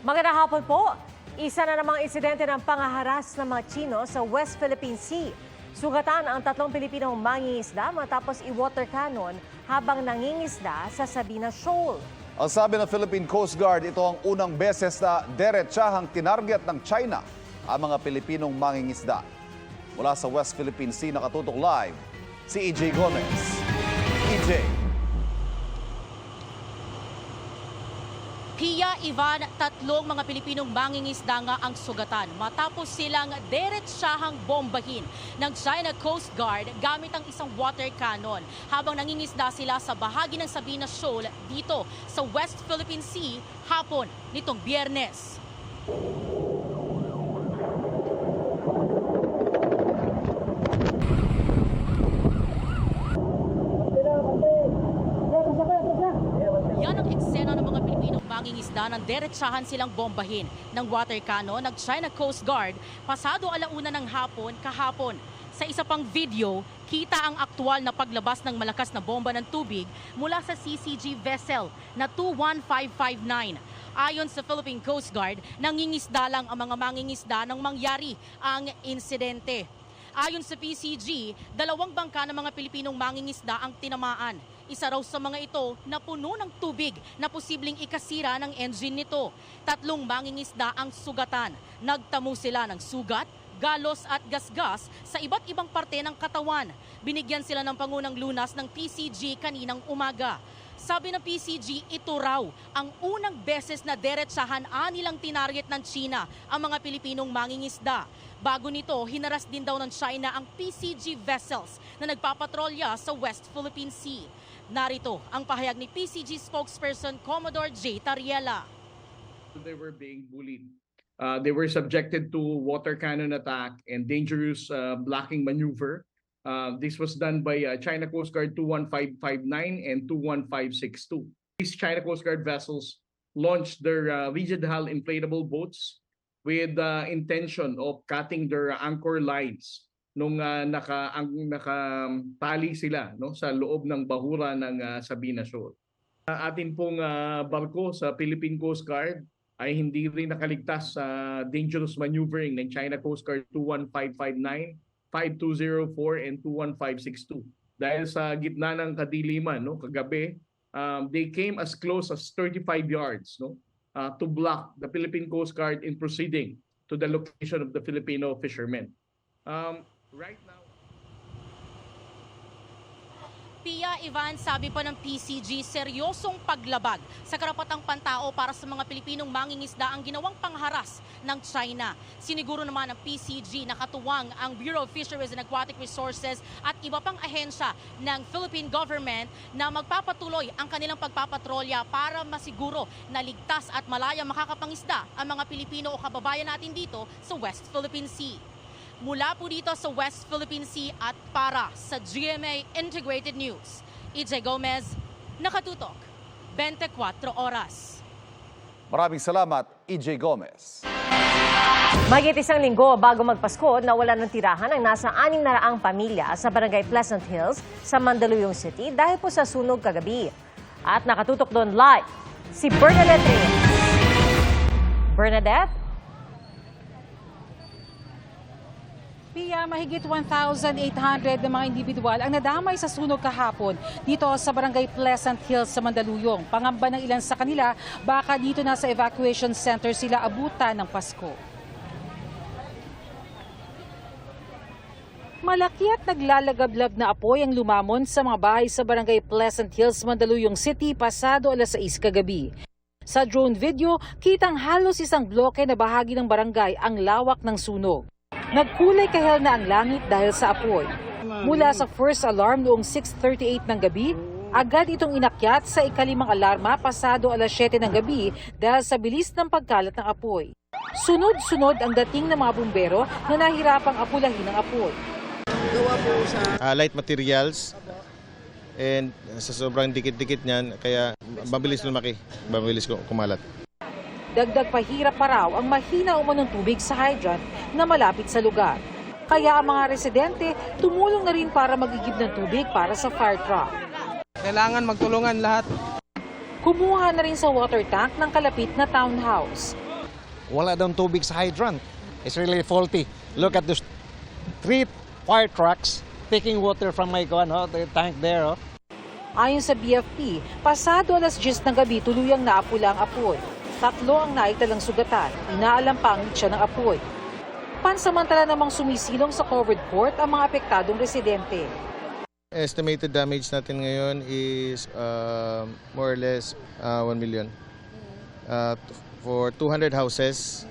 Magandang hapon po. Isa na namang insidente ng pangaharas ng mga Chino sa West Philippine Sea. Sugatan ang 3 Pilipinong mangingisda matapos i-water cannon habang nangingisda sa Sabina Shoal. Ang sabi ng Philippine Coast Guard, ito ang unang beses na derechahang tinarget ng China ang mga Pilipinong mangingisda. Mula sa West Philippine Sea, nakatutok live si EJ Gomez. EJ. Pia, Ivan, 3 mga Pilipinong mangingisda nga ang sugatan matapos silang deretsahang bombahin ng China Coast Guard gamit ang isang water cannon habang nangingisda sila sa bahagi ng Sabina Shoal dito sa West Philippine Sea hapon nitong Biyernes. Yan ang eksena ng mga Pilipinong mangingisda nang deretsahan silang bombahin ng water cannon ng China Coast Guard pasado 1:00 ng hapon kahapon. Sa isa pang video, kita ang aktual na paglabas ng malakas na bomba ng tubig mula sa CCG vessel na 21559. Ayon sa Philippine Coast Guard, nangingisda lang ang mga mangingisda nang mangyari ang insidente. Ayon sa PCG, 2 bangka ng mga Pilipinong mangingisda ang tinamaan. Isa raw sa mga ito na puno ng tubig na posibleng ikasira ng engine nito. 3 mangingisda ang sugatan. Nagtamo sila ng sugat, galos at gasgas sa iba't ibang parte ng katawan. Binigyan sila ng pangunang lunas ng PCG kaninang umaga. Sabi ng PCG, ito raw ang unang beses na deretsahan nilang tinarget ng China ang mga Pilipinong mangingisda. Bago nito, hinaras din daw ng China ang PCG vessels na nagpapatrolya sa West Philippine Sea. Narito ang pahayag ni PCG spokesperson Commodore J. Tariela. They were being bullied. They were subjected to water cannon attack and dangerous blocking maneuver. This was done by China Coast Guard 21559 and 21562. These China Coast Guard vessels launched their rigid hull inflatable boats with the intention of cutting their anchor lines nung nakatali sila sa loob ng bahura ng Sabina Shoal. Atin pong barko sa Philippine Coast Guard ay hindi rin nakaligtas sa dangerous maneuvering ng China Coast Guard 21559, 5204 and 21562. Dahil sa gitna ng kadiliman kagabi, they came as close as 35 yards to block the Philippine Coast Guard in proceeding to the location of the Filipino fishermen. Right now, Pia, Ivan, sabi pa ng PCG, seryosong paglabag sa karapatang pantao para sa mga Pilipinong mangingisda ang ginawang pangharas ng China. Siniguro naman ng PCG na katuwang ang Bureau of Fisheries and Aquatic Resources at iba pang ahensya ng Philippine government na magpapatuloy ang kanilang pagpapatrolya para masiguro na ligtas at malaya makakapangisda ang mga Pilipino o kababayan natin dito sa West Philippine Sea. Mula po dito sa West Philippine Sea at para sa GMA Integrated News, EJ Gomez, nakatutok, 24 oras. Maraming salamat, EJ Gomez. Mahigit 1 linggo bago magpasko, nawala ng tirahan ang nasa 600 pamilya sa Barangay Pleasant Hills sa Mandaluyong City dahil po sa sunog kagabi. At nakatutok doon live si Bernadette Reyes. Bernadette? Pia, mahigit 1,800 na mga individual ang nadamay sa sunog kahapon dito sa Barangay Pleasant Hills sa Mandaluyong. Pangamba ng ilan sa kanila, baka dito na sa evacuation center sila abutan ng Pasko. Malaki at naglalagablab na apoy ang lumamon sa mga bahay sa Barangay Pleasant Hills, Mandaluyong City pasado 6:00 kagabi. Sa drone video, kitang halos isang bloke na bahagi ng barangay ang lawak ng sunog. Nagkulay kahel na ang langit dahil sa apoy. Mula sa first alarm noong 6:38 ng gabi, agad itong inakyat sa ikalimang alarma pasado 7:00 ng gabi dahil sa bilis ng pagkalat ng apoy. Sunod-sunod ang dating ng mga bumbero na nahirapang apulahin ang apoy. Light materials and sa sobrang dikit-dikit niyan kaya mabilis lumaki, mabilis kumalat. Dagdag pahirap pa raw ang mahina umanong tubig sa hydrant na malapit sa lugar. Kaya ang mga residente tumulong na rin para magigib ng tubig para sa fire truck. Kailangan magtulungan lahat. Kumuha na rin sa water tank ng kalapit na townhouse. wala daw tubig sa hydrant. It's really faulty. Look at the 3 fire trucks taking water from my the tank there. Oh. Ayon sa BFP, pasado alas 10 ng gabi tuluyang naapula ang apoy. 3 ang naitalang sugatan, inaalam pa ang itsa ng apoy. Pansamantala namang sumisilong sa covered court ang mga apektadong residente. Estimated damage natin ngayon is more or less 1 million. For 200 houses,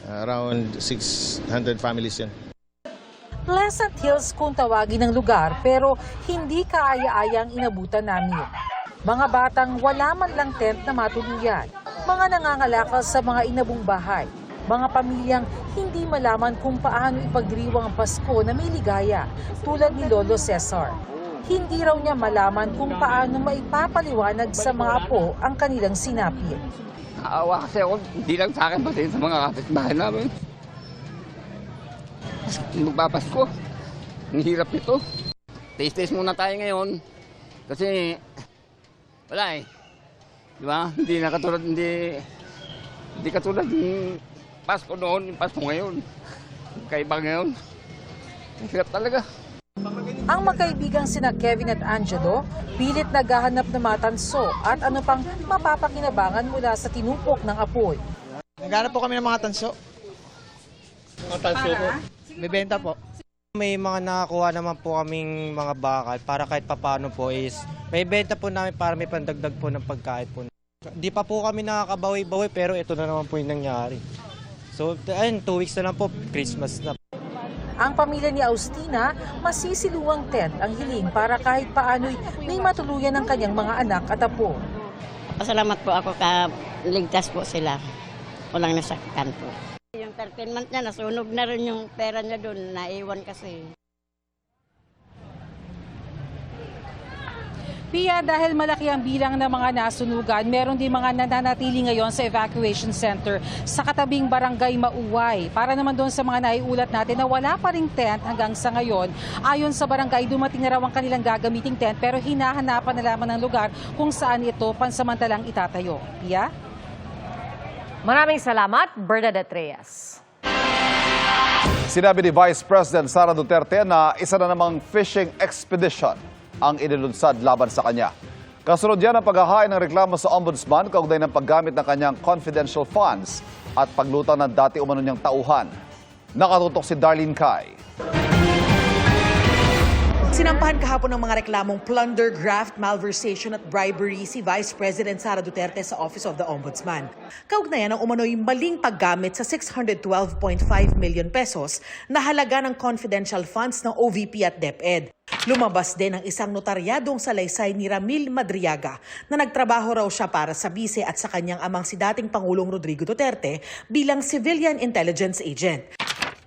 around 600 families yan. Pleasant Hills kung tawagin ng lugar pero hindi kaaya-ayang inabutan namin. Mga batang wala man lang tent na matuluyan, mga nangangalakal sa mga inabong bahay, mga pamilyang hindi malaman kung paano ipagdiriwang ang Pasko na may ligaya tulad ni Lolo Cesar. Hindi raw niya malaman kung paano maipapaliwanag sa mga apo ang kanilang sinapit. Naawa kasi ako, hindi lang sa akin, pati sa mga kapitbahay namin. Magpapasko. Ang hirap ito. Taste-taste muna tayo ngayon. Kasi, wala eh. Di ba? Hindi katulad ng Pasko noon, yung Pasko ngayon. Kaiba ngayon. Ang hirap talaga. Ang magkaibigang sina Kevin at Angelo, pilit naghahanap ng matanso at ano pang mapapakinabangan mula sa tinupok ng apoy. Naghanap po kami ng mga tanso. Mga tanso po? Bebenta po. May mga nakakuha naman po kaming mga bakal para kahit papano po is may benta po namin para may pandagdag po ng pagkain po. Hindi pa po kami nakakabawi-bawi pero ito na naman po yung nangyari. So, ayun, 2 weeks na lang po, Christmas na. Ang pamilya ni Austina, masisiluwang tent ang hiling para kahit paano'y may matuluyan ng kanyang mga anak at apo. Pasalamat po ako ka ligtas po sila. Walang nasaktan po. Yung 13 months niya, nasunog na rin yung pera niya doon. Naiwan kasi. Pia, dahil malaki ang bilang ng mga nasunugan, meron din mga nananatili ngayon sa evacuation center sa katabing barangay Mauway. Para naman doon sa mga naiulat natin na wala pa ring tent hanggang sa ngayon. Ayon sa barangay, dumating na raw ang kanilang gagamiting tent pero hinahanapan na lamang ng lugar kung saan ito pansamantalang itatayo. Pia? Maraming salamat, Bernadette Reyes. Sinabi ni Vice President Sara Duterte na isa na namang fishing expedition ang inilunsad laban sa kanya. Kasunod yan ang paghahain ng reklamo sa Ombudsman kaugnay ng paggamit ng kanyang confidential funds at paglutang ng dati umano niyang tauhan. Nakatutok si Darlene Kai. Sinampahan kahapon ng mga reklamong plunder, graft, malversation at bribery si Vice President Sara Duterte sa Office of the Ombudsman. Kaugnayan ang umano'y maling paggamit sa 612.5 million pesos na halaga ng confidential funds ng OVP at DepEd. Lumabas din ang isang notaryadong salaysay ni Ramil Madriaga na nagtrabaho raw siya para sa bise at sa kanyang amang si dating Pangulong Rodrigo Duterte bilang civilian intelligence agent.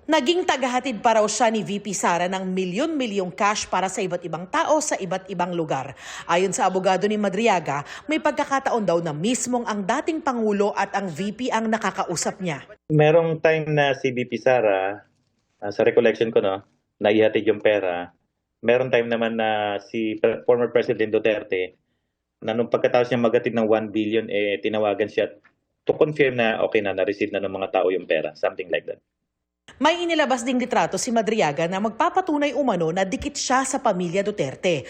Naging tagahatid pa raw siya ni VP Sara ng milyon-milyong cash para sa iba't ibang tao sa iba't ibang lugar. Ayon sa abogado ni Madriaga, may pagkakataon daw na mismong ang dating Pangulo at ang VP ang nakakausap niya. Merong time na si VP Sara, sa recollection ko, naihatid yung pera. Merong time naman na si former President Duterte, na nung pagkatapos niya magatid ng 1 billion, tinawagan siya to confirm na okay na, na-receive na ng mga tao yung pera. Something like that. May inilabas ding litrato si Madriaga na magpapatunay umano na dikit siya sa pamilya Duterte.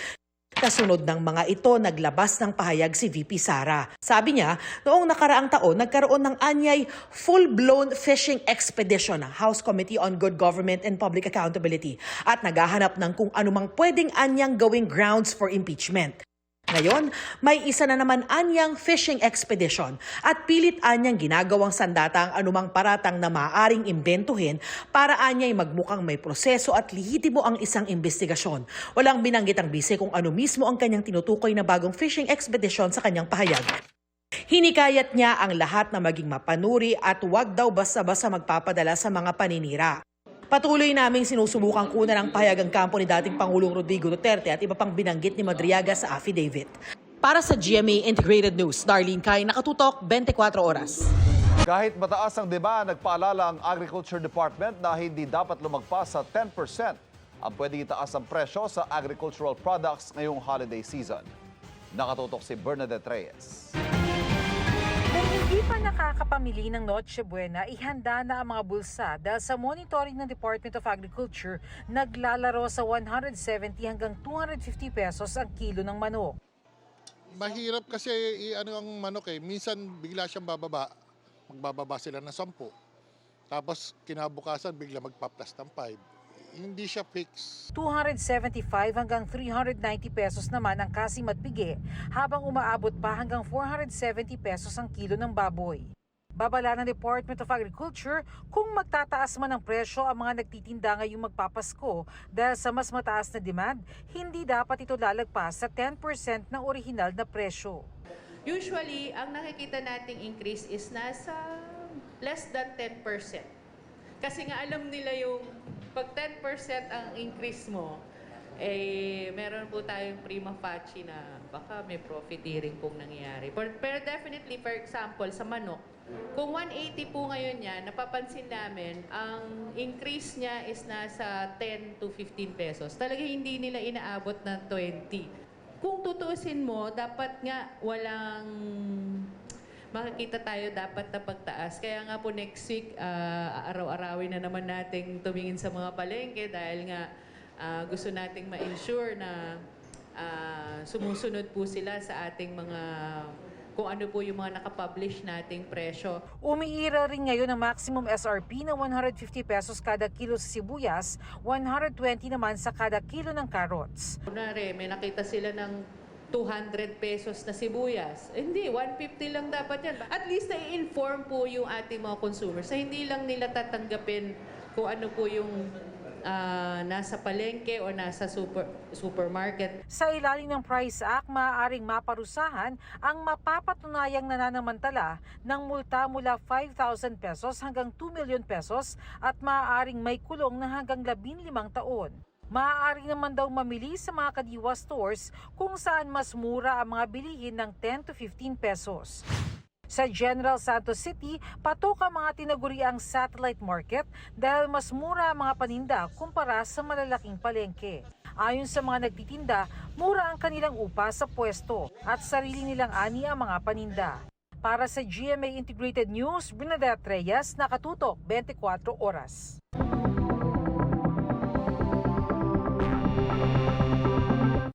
Kasunod ng mga ito, naglabas ng pahayag si VP Sara. Sabi niya, noong nakaraang taon, nagkaroon ng anyay full-blown fishing expedition ng House Committee on Good Government and Public Accountability at naghahanap ng kung anumang pwedeng anyang gawing grounds for impeachment. Ngayon, may isa na naman anyang fishing expedition at pilit anyang ginagawang sandata ang anumang paratang na maaaring imbentuhin para anyay magmukhang may proseso at lehitimo ang isang investigasyon. Walang binanggit ang bise kung ano mismo ang kanyang tinutukoy na bagong fishing expedition sa kanyang pahayag. Hinikayat niya ang lahat na maging mapanuri at huwag daw basta-basta magpapadala sa mga paninira. Patuloy naming sinusubukang kunan ng pahayag ang kampo ni dating Pangulong Rodrigo Duterte at iba pang binanggit ni Madriaga sa affidavit. Para sa GMA Integrated News, Darlene Kai, nakatutok 24 oras. Kahit mataas ang demand, nagpaalala ang Agriculture Department na hindi dapat lumagpas sa 10% ang pwedeng itaas ang presyo sa agricultural products ngayong holiday season. Nakatutok si Bernadette Reyes. Kung Hindi pa nakakapamili ng Noche Buena, ihanda na ang mga bulsa dahil sa monitoring ng Department of Agriculture, naglalaro sa 170 hanggang 250 pesos ang kilo ng manok. Mahirap kasi ano ang manok minsan bigla siyang bababa, magbababa sila ng 10. Tapos kinabukasan bigla magpa-plus ng 5. Hindi siya fix. 275 hanggang 390 pesos naman ang kasim at pigi, habang umaabot pa hanggang 470 pesos ang kilo ng baboy. Babala ng Department of Agriculture kung magtataas man ang presyo ang mga nagtitinda ngayong magpapasko dahil sa mas mataas na demand, hindi dapat ito lalagpas sa 10% ng orihinal na presyo. Usually, ang nakikita nating increase is nasa less than 10%. Kasi nga alam nila yung pag 10% ang increase mo, meron po tayong prima facie na baka may profiteering pong nangyayari. Pero definitely, for example, sa manok, kung 180 po ngayon yan, napapansin namin, ang increase niya is nasa 10 to 15 pesos. Talaga hindi nila inaabot ng 20. Kung tutusin mo, dapat nga walang makikita tayo dapat na pagtaas. Kaya nga po next week, araw-arawin na naman nating tumingin sa mga palengke dahil nga gusto nating ma-ensure na sumusunod po sila sa ating mga, kung ano po yung mga nakapublish nating presyo. Umiira rin ngayon ang maximum SRP na 150 pesos kada kilo sa sibuyas, 120 naman sa kada kilo ng carrots. Kunwari, may nakita sila ng 200 pesos na sibuyas. Hindi, 150 lang dapat yan. At least na-inform po yung ating mga consumers na hindi lang nila tatanggapin kung ano po yung nasa palengke o nasa supermarket. Sa ilalim ng Price Act, maaaring maparusahan ang mapapatunayang nananamantala ng multa mula 5,000 pesos hanggang 2 million pesos at maaaring may kulong na hanggang 15 taon. Maaari naman daw mamili sa mga kadiwa stores kung saan mas mura ang mga bilihin ng 10 to 15 pesos. Sa General Santos City, patok ang mga tinaguriang satellite market dahil mas mura ang mga paninda kumpara sa malalaking palengke. Ayon sa mga nagtitinda, mura ang kanilang upa sa pwesto at sarili nilang ani ang mga paninda. Para sa GMA Integrated News, Bernadette Reyes, nakatutok 24 oras.